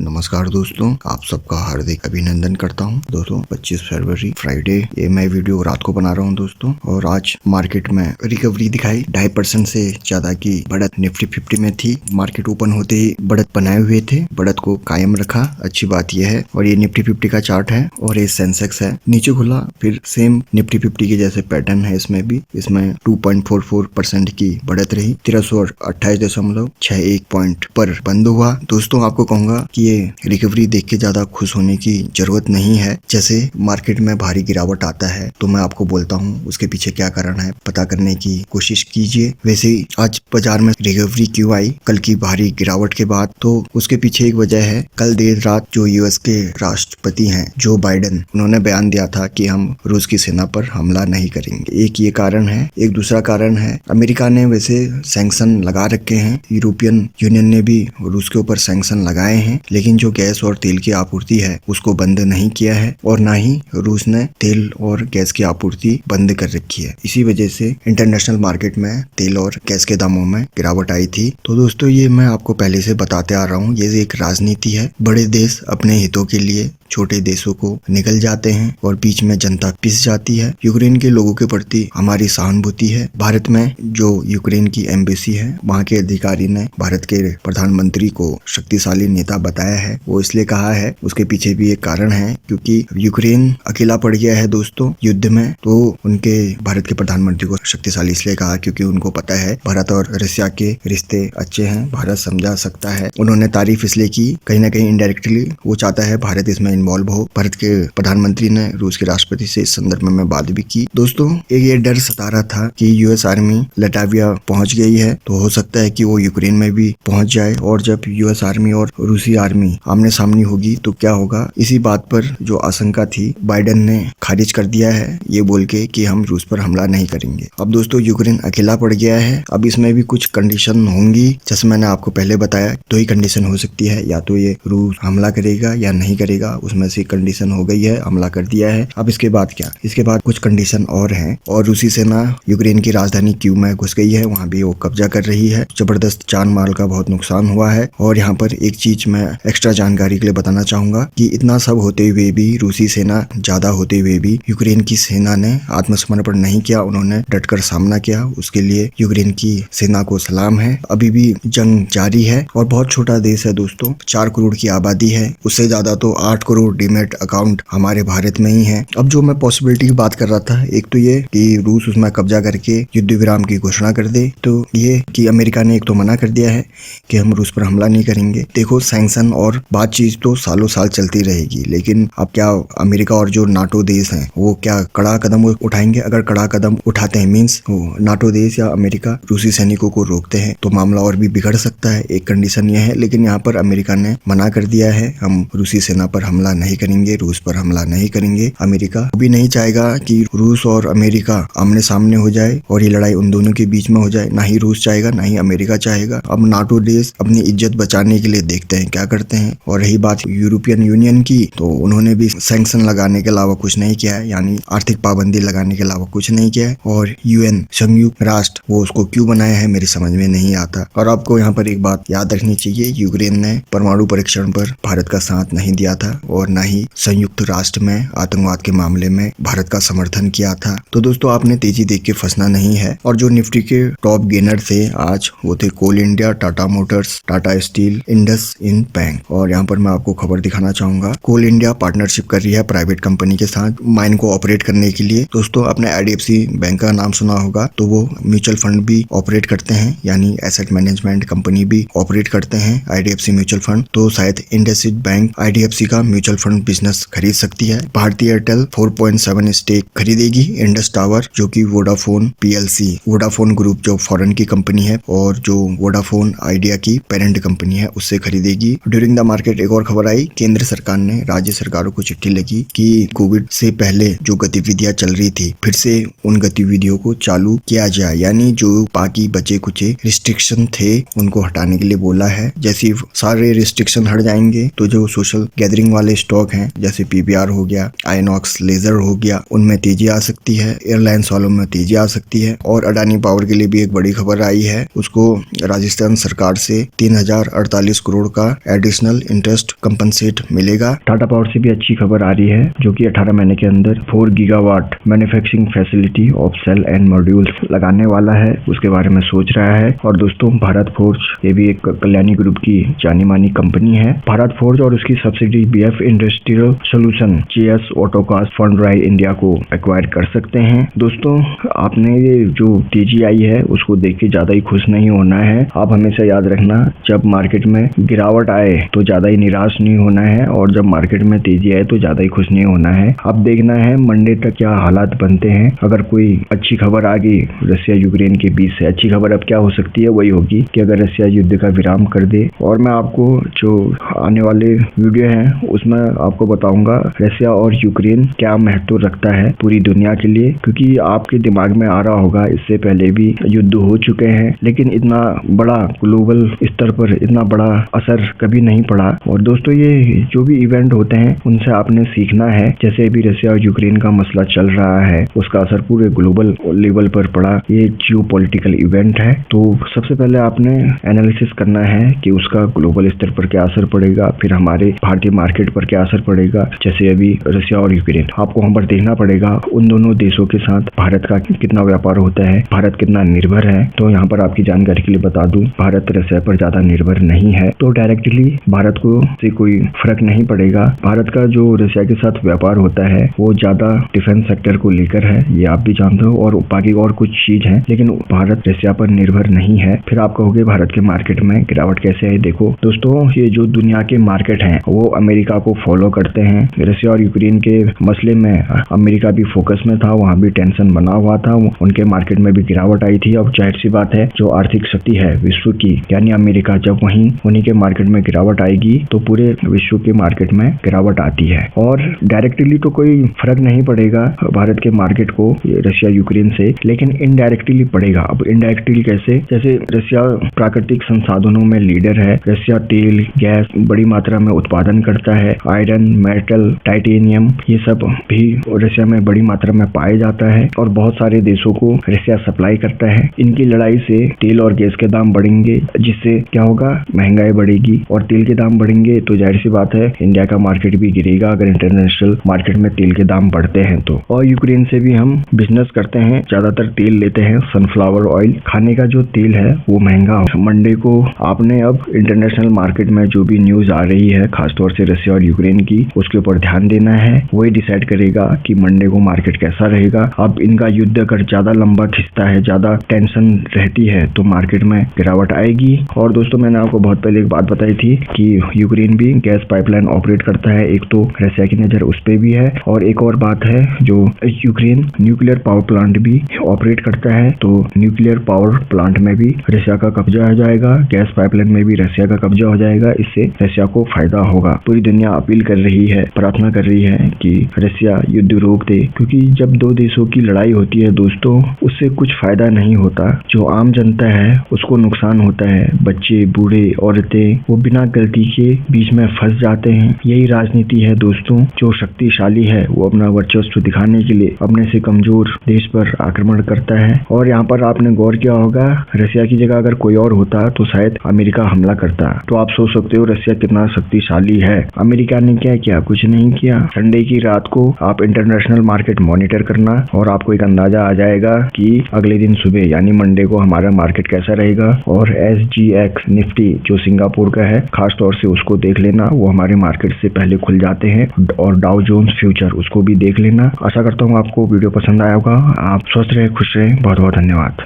नमस्कार दोस्तों, आप सबका हार्दिक अभिनंदन करता हूं। दोस्तों 25 फरवरी फ्राइडे ये मैं वीडियो रात को बना रहा हूं दोस्तों। और आज मार्केट में रिकवरी दिखाई 2.5% से ज्यादा की बढ़त निफ्टी 50 में थी। मार्केट ओपन होते ही बढ़त बनाए हुए थे, बढ़त को कायम रखा, अच्छी बात यह है। और ये निफ्टी 50 का चार्ट है और ये सेंसेक्स है, नीचे खुला फिर सेम निफ्टी 50 के जैसे पैटर्न है। इसमें 2.44% की बढ़त रही, 1328.61 पॉइंट पर बंद हुआ। दोस्तों आपको कहूंगा कि ये रिकवरी देख के ज्यादा खुश होने की जरूरत नहीं है। जैसे मार्केट में भारी गिरावट आता है तो मैं आपको बोलता हूँ उसके पीछे क्या कारण है पता करने की कोशिश कीजिए। वैसे ही आज बाजार में रिकवरी क्यों आई कल की भारी गिरावट के बाद, तो उसके पीछे एक वजह है। कल देर रात जो यूएस के राष्ट्रपति हैं जो बाइडेन, उन्होंने बयान दिया था कि हम रूस की सेना पर हमला नहीं करेंगे। एक ये कारण है। एक दूसरा कारण है अमेरिका ने वैसे सैंक्शन लगा रखे हैं, यूरोपियन यूनियन ने भी रूस के ऊपर सैंक्शन लगाए हैं, लेकिन जो गैस और तेल की आपूर्ति है उसको बंद नहीं किया है और ना ही रूस ने तेल और गैस की आपूर्ति बंद कर रखी है। इसी वजह से इंटरनेशनल मार्केट में तेल और गैस के दामों में गिरावट आई थी। तो दोस्तों ये मैं आपको पहले से बताते आ रहा हूँ, ये एक राजनीति है। बड़े देश अपने हितों के लिए छोटे देशों को निकल जाते हैं और बीच में जनता पिस जाती है। यूक्रेन के लोगों के प्रति हमारी सहानुभूति है। भारत में जो यूक्रेन की एम्बेसी है वहाँ के अधिकारी ने भारत के प्रधानमंत्री को शक्तिशाली नेता बताया है। वो इसलिए कहा है, उसके पीछे भी एक कारण है, क्योंकि यूक्रेन अकेला पड़ गया है दोस्तों युद्ध में। तो उनके भारत के प्रधानमंत्री को शक्तिशाली इसलिए कहा क्योंकि उनको पता है भारत और रशिया के रिश्ते अच्छे हैं, भारत समझा सकता है। उन्होंने तारीफ इसलिए की, कहीं ना कहीं इनडायरेक्टली वो चाहता है भारत इसमें इन्वॉल्व हो। भारत के प्रधानमंत्री ने रूस के राष्ट्रपति से इस संदर्भ में बात भी की। दोस्तों एक ये डर सता रहा था कि यूएस आर्मी लटाविया पहुंच गई है, तो हो सकता है कि वो यूक्रेन में भी पहुंच जाए। और जब यूएस आर्मी और रूसी आर्मी आमने सामने होगी तो क्या होगा, इसी बात पर जो आशंका थी बाइडेन ने खारिज कर दिया है, ये बोल के कि हम रूस पर हमला नहीं करेंगे। अब दोस्तों यूक्रेन अकेला पड़ गया है। अब इसमें भी कुछ कंडीशन होंगी, जैसे मैंने आपको पहले बताया। दो ही कंडीशन हो सकती है, या तो ये रूस हमला करेगा या नहीं करेगा। उसमें से कंडीशन हो गई है, हमला कर दिया है। अब इसके बाद क्या, इसके बाद कुछ कंडीशन और हैं। और रूसी सेना यूक्रेन की राजधानी कीव में घुस गई है, वहाँ भी वो कब्जा कर रही है। जबरदस्त जान माल का बहुत नुकसान हुआ है। और यहाँ पर एक चीज मैं एक्स्ट्रा जानकारी के लिए बताना चाहूंगा कि इतना सब होते हुए भी, रूसी सेना ज्यादा होते हुए भी, यूक्रेन की सेना ने आत्मसमर्पण नहीं किया। उन्होंने डटकर सामना किया, उसके लिए यूक्रेन की सेना को सलाम है। अभी भी जंग जारी है और बहुत छोटा देश है दोस्तों, 4 करोड़ की आबादी है, उससे ज्यादा तो 8 करोड़ डीमेट अकाउंट हमारे भारत में ही है। अब जो मैं पॉसिबिलिटी की बात कर रहा था, एक तो ये कि रूस उसमें कब्जा करके युद्ध विराम की घोषणा कर दे, तो ये कि अमेरिका ने एक तो मना कर दिया है कि हम रूस पर हमला नहीं करेंगे। देखो सैंक्शन और बातचीत तो सालों साल चलती रहेगी, लेकिन अब क्या अमेरिका और जो नाटो देश हैं वो क्या कड़ा कदम उठाएंगे? अगर कड़ा कदम उठाते हैं मीन्स वो नाटो देश या अमेरिका रूसी सैनिकों को रोकते हैं तो मामला और भी बिगड़ सकता है। एक कंडीशन यह है, लेकिन यहाँ पर अमेरिका ने मना कर दिया है, हम रूसी सेना पर हमला नहीं करेंगे, रूस पर हमला नहीं करेंगे। अमेरिका भी नहीं चाहेगा कि रूस और अमेरिका आमने सामने हो जाए और ये लड़ाई उन दोनों के बीच में हो जाए। ना ही रूस चाहेगा, ना ही अमेरिका चाहेगा। अब नाटो देश अपनी इज्जत बचाने के लिए देखते हैं क्या करते हैं। और रही बात यूरोपियन यूनियन की, तो उन्होंने भी सैंक्शन लगाने के अलावा कुछ नहीं किया है, यानी आर्थिक पाबंदी लगाने के अलावा कुछ नहीं किया है। और यूएन संयुक्त राष्ट्र वो उसको क्यों बनाया है मेरी समझ में नहीं आता। और आपको यहाँ पर एक बात याद रखनी चाहिए, यूक्रेन ने परमाणु परीक्षण पर भारत का साथ नहीं दिया था और न ही संयुक्त राष्ट्र में आतंकवाद के मामले में भारत का समर्थन किया था। तो दोस्तों आपने तेजी देख के फंसना नहीं है। और जो निफ्टी के टॉप गेनर थे आज, वो थे Coal India, Tata motors, Tata steel, IndusInd bank. और यहाँ पर मैं आपको खबर दिखाना चाहूंगा, कोल इंडिया पार्टनरशिप कर रही है प्राइवेट कंपनी के साथ माइन को ऑपरेट करने के लिए। दोस्तों आपने आईडीएफसी बैंक का नाम सुना होगा, तो वो म्यूचुअल फंड भी ऑपरेट करते हैं, यानी एसेट मैनेजमेंट कंपनी भी ऑपरेट करते हैं आईडीएफसी म्यूचुअल फंड। तो शायद इंडसइंड बैंक आईडीएफसी का म्यूचुअल फंड बिजनेस खरीद सकती है। भारतीय एयरटेल 4.7 स्टेक खरीदेगी। इंडस टावर जो कि वोडाफोन पीएलसी, वोडाफोन ग्रुप जो फॉरेन की कंपनी है और जो वोडाफोन आइडिया की पेरेंट कंपनी है, उससे खरीदेगी। ड्यूरिंग द मार्केट एक और खबर आई, केंद्र सरकार ने राज्य सरकारों को चिट्ठी लिखी कि कोविड से पहले जो गतिविधियां चल रही थी फिर से उन गतिविधियों को चालू किया जाए, यानी जो बाकी बचे कुछ रिस्ट्रिक्शन थे उनको हटाने के लिए बोला है। जैसे सारे रिस्ट्रिक्शन हट जाएंगे तो जो सोशल गैदरिंग वाले बड़े स्टॉक हैं जैसे PBR हो गया, आइनॉक्स लेजर हो गया, उनमें तेजी आ सकती है। एयरलाइंस वालों में तेजी आ सकती है। और अडानी पावर के लिए भी एक बड़ी खबर आई है, उसको राजस्थान सरकार से 3048 करोड़ का एडिशनल इंटरेस्ट कंपनसेट मिलेगा। टाटा पावर से भी अच्छी खबर आ रही है, जो कि 18 महीने के अंदर 4 gigawatt manufacturing facility of cell and modules लगाने वाला है, उसके बारे में सोच रहा है। और दोस्तों, भारत फोर्ज ये भी एक कल्याणी ग्रुप की जानी मानी कंपनी है। भारत फोर्ज और उसकी subsidy BF industrial solution JS Autocast फंडराई इंडिया को एक्वायर कर सकते हैं। दोस्तों, आपने ये जो तेजी आई है उसको देख के ज्यादा ही खुश नहीं होना है। आप हमेशा याद रखना, जब मार्केट में गिरावट आए तो ज्यादा ही निराश नहीं होना है, और जब मार्केट में तेजी आए तो ज्यादा ही खुश नहीं होना है। अब देखना है मंडे तक क्या हालात बनते हैं। अगर कोई अच्छी खबर आ गई रशिया यूक्रेन के बीच से, अच्छी खबर अब क्या हो सकती है, वही होगी कि अगर रशिया युद्ध का विराम कर दे। और मैं आपको जो आने वाले वीडियो हैं उसमें आपको बताऊंगा रशिया और यूक्रेन क्या महत्व रखता है पूरी दुनिया के लिए, क्योंकि आपके दिमाग में आ रहा होगा इससे पहले भी युद्ध हो चुके हैं, लेकिन इतना बड़ा ग्लोबल स्तर पर इतना बड़ा असर कभी नहीं पड़ा। और दोस्तों, ये जो भी इवेंट होते हैं उनसे आपने सीखना है। जैसे अभी रशिया और यूक्रेन का मसला चल रहा है, उसका असर पूरे ग्लोबल लेवल पर पड़ा। ये जियोपॉलिटिकल इवेंट है, तो सबसे पहले आपने एनालिसिस करना है कि उसका ग्लोबल स्तर पर क्या असर पड़ेगा, फिर हमारे भारतीय मार्केट पर क्या असर पड़ेगा। जैसे अभी रशिया और यूक्रेन, आपको वहां पर देखना पड़ेगा उन दोनों देशों के साथ भारत का कितना व्यापार होता है, भारत कितना निर्भर है। तो यहाँ पर आपकी जानकारी के लिए बता दूं, भारत रशिया पर ज्यादा निर्भर नहीं है, तो डायरेक्टली भारत को से कोई फर्क नहीं पड़ेगा। भारत का जो रशिया के साथ व्यापार होता है वो ज्यादा डिफेंस सेक्टर को लेकर है, ये आप भी जानते हो, और बाकी और कुछ चीज है, लेकिन भारत रशिया पर निर्भर नहीं है। फिर आप कहोगे भारत के मार्केट में गिरावट कैसे है। देखो दोस्तों, ये जो दुनिया के मार्केट हैं वो अमेरिका को फॉलो करते हैं। रशिया और यूक्रेन के मसले में अमेरिका भी फोकस में था, वहाँ भी टेंशन बना हुआ था, उनके मार्केट में भी गिरावट आई थी। अब जाहिर सी बात है, जो आर्थिक शक्ति है विश्व की यानी अमेरिका, जब वहीं उन्हीं के मार्केट में गिरावट आएगी तो पूरे विश्व के मार्केट में गिरावट आती है। और डायरेक्टली तो कोई फर्क नहीं पड़ेगा भारत के मार्केट को रशिया यूक्रेन से, लेकिन इनडायरेक्टली पड़ेगा। अब इनडायरेक्टली कैसे? जैसे रशिया प्राकृतिक संसाधनों में लीडर है, रशिया तेल गैस बड़ी मात्रा में उत्पादन करता है, आयरन मेटल टाइटेनियम ये सब भी रशिया में बड़ी मात्रा में पाया जाता है, और बहुत सारे देशों को रशिया सप्लाई करता है। इनकी लड़ाई से तेल और गैस के दाम बढ़ेंगे, जिससे क्या होगा, महंगाई बढ़ेगी, और तेल के दाम बढ़ेंगे तो जाहिर सी बात है इंडिया का मार्केट भी गिरेगा अगर इंटरनेशनल मार्केट में तेल के दाम बढ़ते हैं तो। और यूक्रेन से भी हम बिजनेस करते हैं, ज्यादातर तेल लेते हैं, सनफ्लावर ऑयल। खाने का जो तेल है वो महंगा। मंडे को आपने अब इंटरनेशनल मार्केट में जो भी न्यूज आ रही है, खासतौर से रशिया और यूक्रेन की, उसके ऊपर ध्यान देना है। वही डिसाइड करेगा कि मंडे को मार्केट कैसा रहेगा। अब इनका युद्ध अगर ज्यादा लंबा खिंचता है, ज्यादा टेंशन रहती है, तो मार्केट में गिरावट आएगी। और दोस्तों, मैंने आपको बहुत पहले एक बात बताई थी कि यूक्रेन भी गैस पाइपलाइन ऑपरेट करता है, एक तो रशिया की नजर उस पर भी है, और एक और बात है, जो यूक्रेन न्यूक्लियर पावर प्लांट भी ऑपरेट करता है, तो न्यूक्लियर पावर प्लांट में भी रशिया का कब्जा हो जाएगा, गैस पाइपलाइन में भी रशिया का कब्जा हो जाएगा। इससे रशिया को फायदा होगा। पूरी दुनिया अपील कर रही है, प्रार्थना कर रही है कि रशिया युद्ध रोक दे, क्योंकि जब दो देशों की लड़ाई होती है दोस्तों, उससे कुछ फायदा नहीं होता। जो आम जनता है उसको नुकसान होता है, बच्चे बूढ़े औरतें वो बिना गलती के बीच में फंस जाते हैं। यही राजनीति है दोस्तों। जो शक्तिशाली है वो अपना वर्चस्व दिखाने के लिए अपने से कमजोर देश पर आक्रमण करता है। और यहाँ पर आपने गौर किया होगा, रशिया की जगह अगर कोई और होता तो शायद अमेरिका हमला करता। तो आप सोच सकते हो रशिया कितना शक्तिशाली है। अमेरिका ने क्या किया? कुछ नहीं किया। संडे की रात को आप इंटरनेशनल मार्केट मॉनिटर करना, और आपको एक अंदाजा आ जाएगा कि अगले दिन सुबह यानी मंडे को हमारा मार्केट कैसा रहेगा। और SGX निफ्टी जो सिंगापुर का है, खास तौर से उसको देख लेना, वो हमारे मार्केट से पहले खुल जाते हैं। और डाउ जोन्स फ्यूचर उसको भी देख लेना। आशा करता हूँ आपको वीडियो पसंद आया होगा। आप स्वस्थ रहे, खुश रहे। बहुत बहुत धन्यवाद।